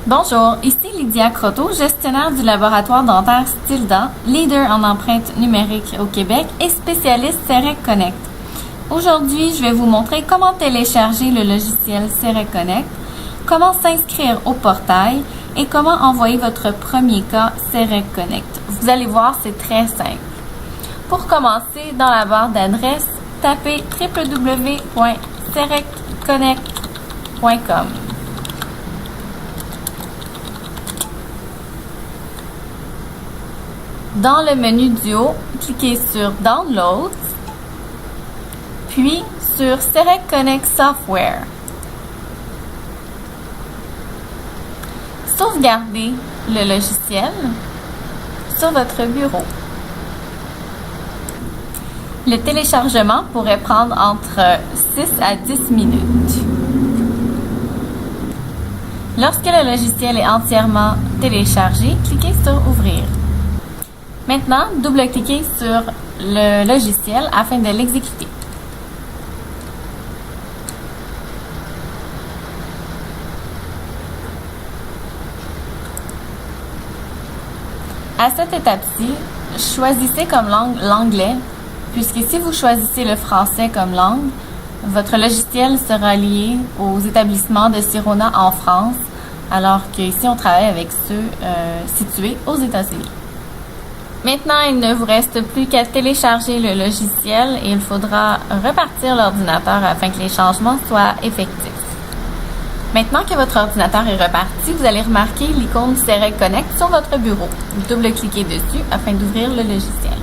Bonjour, ici Lydia Croteau, gestionnaire du laboratoire dentaire Stilda, leader en empreinte numérique au Québec et spécialiste CEREC Connect. Aujourd'hui, je vais vous montrer comment télécharger le logiciel CEREC Connect, comment s'inscrire au portail et comment envoyer votre premier cas CEREC Connect. Vous allez voir, c'est très simple. Pour commencer, dans la barre d'adresse, tapez www.cereconnect.com. Dans le menu du haut, cliquez sur Download, puis sur CEREC Connect Software. Sauvegardez le logiciel sur votre bureau. Le téléchargement pourrait prendre entre 6 à 10 minutes. Lorsque le logiciel est entièrement téléchargé, cliquez sur Ouvrir. Maintenant, double-cliquez sur le logiciel afin de l'exécuter. À cette étape-ci, choisissez comme langue l'anglais, puisque si vous choisissez le français comme langue, votre logiciel sera lié aux établissements de Sirona en France, alors qu'ici on travaille avec ceux situés aux États-Unis. Maintenant, il ne vous reste plus qu'à télécharger le logiciel et il faudra repartir l'ordinateur afin que les changements soient effectifs. Maintenant que votre ordinateur est reparti, vous allez remarquer l'icône CEREC Connect sur votre bureau. Double-cliquez dessus afin d'ouvrir le logiciel.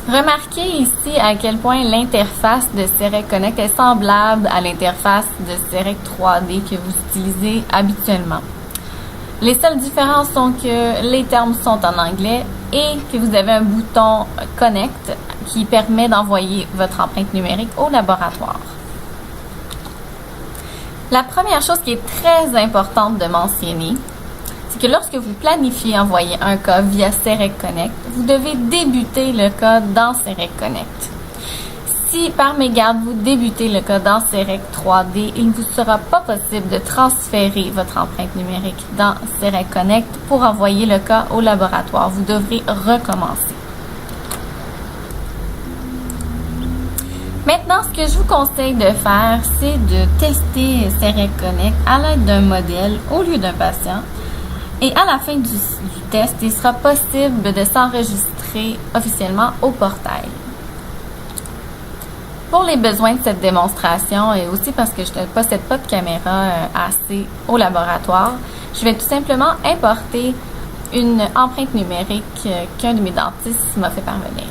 Remarquez ici à quel point l'interface de CEREC Connect est semblable à l'interface de CEREC 3D que vous utilisez habituellement. Les seules différences sont que les termes sont en anglais et que vous avez un bouton Connect qui permet d'envoyer votre empreinte numérique au laboratoire. La première chose qui est très importante de mentionner, c'est que lorsque vous planifiez envoyer un cas via CEREC Connect, vous devez débuter le cas dans CEREC Connect. Si par mégarde vous débutez le cas dans CEREC 3D, il ne vous sera pas possible de transférer votre empreinte numérique dans CEREC Connect pour envoyer le cas au laboratoire. Vous devrez recommencer. Maintenant, ce que je vous conseille de faire, c'est de tester CEREC Connect à l'aide d'un modèle au lieu d'un patient. Et à la fin du test, il sera possible de s'enregistrer officiellement au portail. Pour les besoins de cette démonstration et aussi parce que je ne possède pas de caméra assez au laboratoire, je vais tout simplement importer une empreinte numérique qu'un de mes dentistes m'a fait parvenir.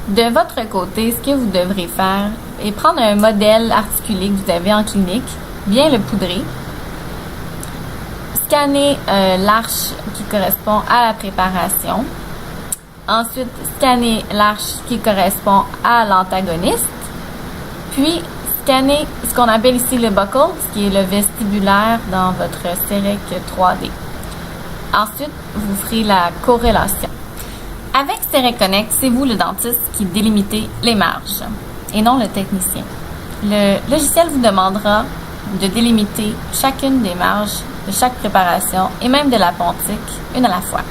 De votre côté, ce que vous devrez faire est prendre un modèle articulé que vous avez en clinique, bien le poudrer, scanner l'arche qui correspond à la préparation. Ensuite, scanner l'arche qui correspond à l'antagoniste. Puis, scanner ce qu'on appelle ici le buccal, ce qui est le vestibulaire dans votre CEREC 3D. Ensuite, vous ferez la corrélation. Avec CEREC Connect, c'est vous le dentiste qui délimitez les marges et non le technicien. Le logiciel vous demandera de délimiter chacune des marges de chaque préparation et même de la pontique, une à la fois.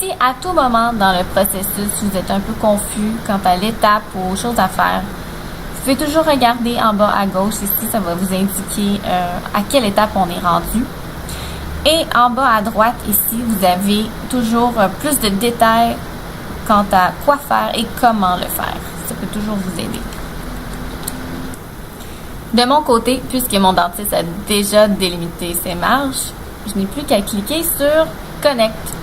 Si à tout moment dans le processus, vous êtes un peu confus quant à l'étape ou aux choses à faire, vous pouvez toujours regarder en bas à gauche. Ici, ça va vous indiquer à quelle étape on est rendu. Et en bas à droite, ici, vous avez toujours plus de détails quant à quoi faire et comment le faire. Ça peut toujours vous aider. De mon côté, puisque mon dentiste a déjà délimité ses marges, je n'ai plus qu'à cliquer sur Connect.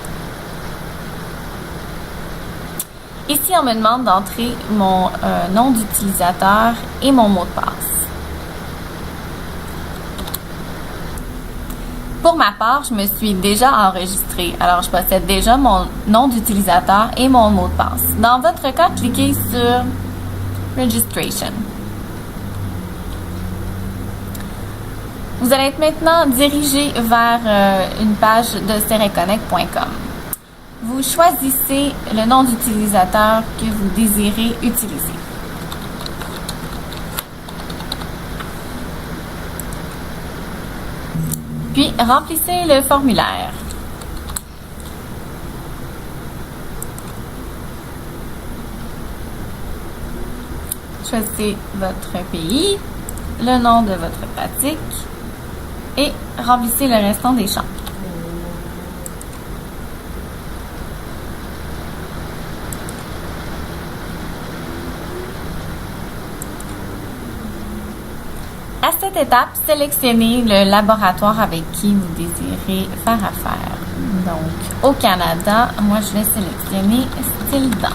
Ici, on me demande d'entrer mon nom d'utilisateur et mon mot de passe. Pour ma part, je me suis déjà enregistrée. Alors, je possède déjà mon nom d'utilisateur et mon mot de passe. Dans votre cas, cliquez sur Registration. Vous allez être maintenant dirigé vers une page de cereconnect.com. Vous choisissez le nom d'utilisateur que vous désirez utiliser. Puis, remplissez le formulaire. Choisissez votre pays, le nom de votre pratique et remplissez le restant des champs. À cette étape, sélectionnez le laboratoire avec qui vous désirez faire affaire. Donc, au Canada, moi je vais sélectionner Stildan.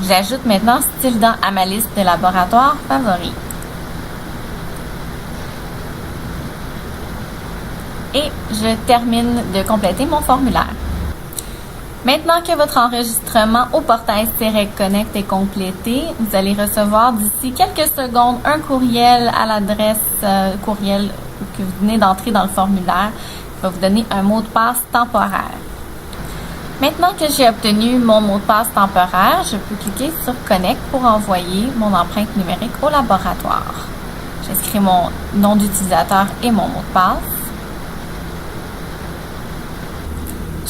J'ajoute maintenant Stildan à ma liste de laboratoires favoris. Et je termine de compléter mon formulaire. Maintenant que votre enregistrement au portail CEREC Connect est complété, vous allez recevoir d'ici quelques secondes un courriel à l'adresse courriel que vous venez d'entrer dans le formulaire qui va vous donner un mot de passe temporaire. Maintenant que j'ai obtenu mon mot de passe temporaire, je peux cliquer sur Connect pour envoyer mon empreinte numérique au laboratoire. J'inscris mon nom d'utilisateur et mon mot de passe.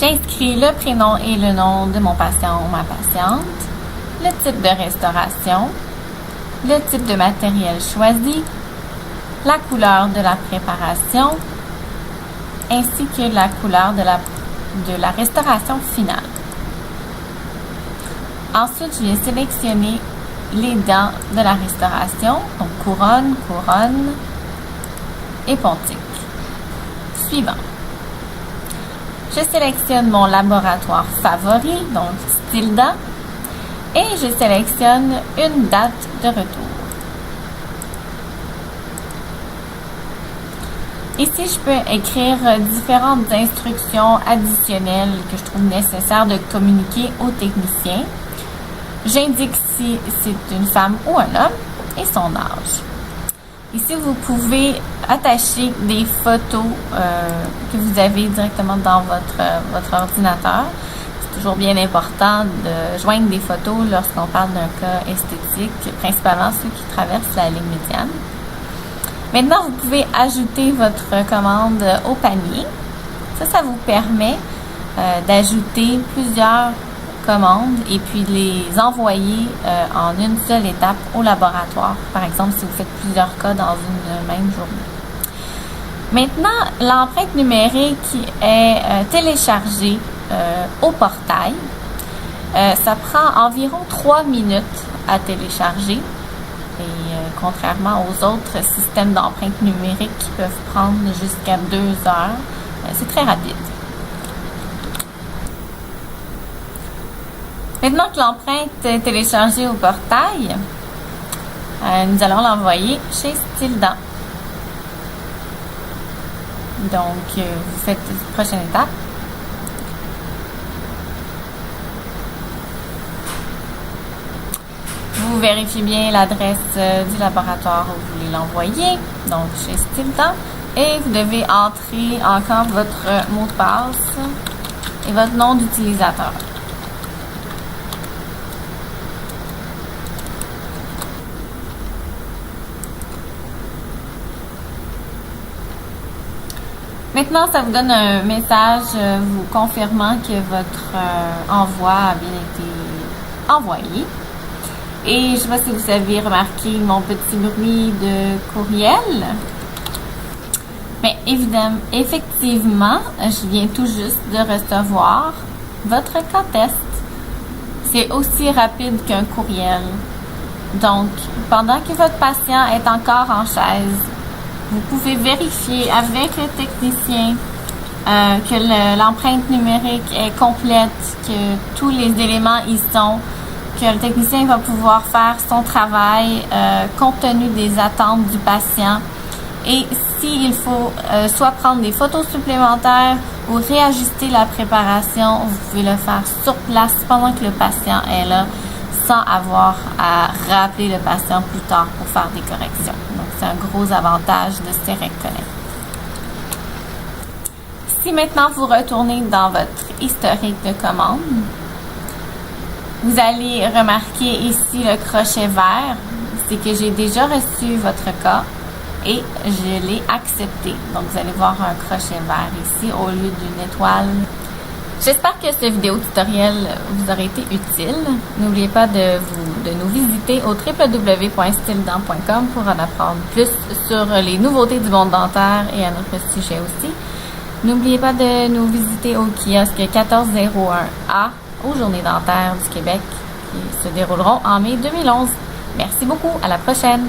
J'inscris le prénom et le nom de mon patient ou ma patiente, le type de restauration, le type de matériel choisi, la couleur de la préparation, ainsi que la couleur de la restauration finale. Ensuite, je vais sélectionner les dents de la restauration, donc couronne, couronne et pontique. Suivant. Je sélectionne mon laboratoire favori, donc Stildan, et je sélectionne une date de retour. Ici, je peux écrire différentes instructions additionnelles que je trouve nécessaire de communiquer au technicien. J'indique si c'est une femme ou un homme et son âge. Ici, vous pouvez attacher des photos que vous avez directement dans votre ordinateur. C'est toujours bien important de joindre des photos lorsqu'on parle d'un cas esthétique, principalement ceux qui traversent la ligne médiane. Maintenant, vous pouvez ajouter votre commande au panier. Ça vous permet d'ajouter plusieurs commandes et puis les envoyer en une seule étape au laboratoire. Par exemple, si vous faites plusieurs cas dans une même journée. Maintenant, l'empreinte numérique est téléchargée au portail. Ça prend environ 3 minutes à télécharger. Et contrairement aux autres systèmes d'empreinte numérique qui peuvent prendre jusqu'à 2 heures, c'est très rapide. Maintenant que l'empreinte est téléchargée au portail, nous allons l'envoyer chez Stildan. Donc, vous faites la prochaine étape. Vous vérifiez bien l'adresse du laboratoire où vous voulez l'envoyer, donc chez Stildan, et vous devez entrer encore votre mot de passe et votre nom d'utilisateur. Maintenant, ça vous donne un message vous confirmant que votre envoi a bien été envoyé. Et je ne sais pas si vous avez remarqué mon petit bruit de courriel. Mais effectivement, je viens tout juste de recevoir votre cas test. C'est aussi rapide qu'un courriel. Donc, pendant que votre patient est encore en chaise, vous pouvez vérifier avec le technicien que l'empreinte numérique est complète, que tous les éléments y sont, que le technicien va pouvoir faire son travail compte tenu des attentes du patient. Et s'il faut soit prendre des photos supplémentaires ou réajuster la préparation, vous pouvez le faire sur place pendant que le patient est là, sans avoir à rappeler le patient plus tard pour faire des corrections. Donc, c'est un gros avantage de CEREC Connect. Si maintenant vous retournez dans votre historique de commande, vous allez remarquer ici le crochet vert. c'est que j'ai déjà reçu votre cas et je l'ai accepté. Donc, vous allez voir un crochet vert ici au lieu d'une étoile. J'espère que cette vidéo tutoriel vous aura été utile. N'oubliez pas de nous visiter au www.styledent.com pour en apprendre plus sur les nouveautés du monde dentaire et à notre sujet aussi. N'oubliez pas de nous visiter au kiosque 1401A aux Journées dentaires du Québec qui se dérouleront en mai 2011. Merci beaucoup, à la prochaine!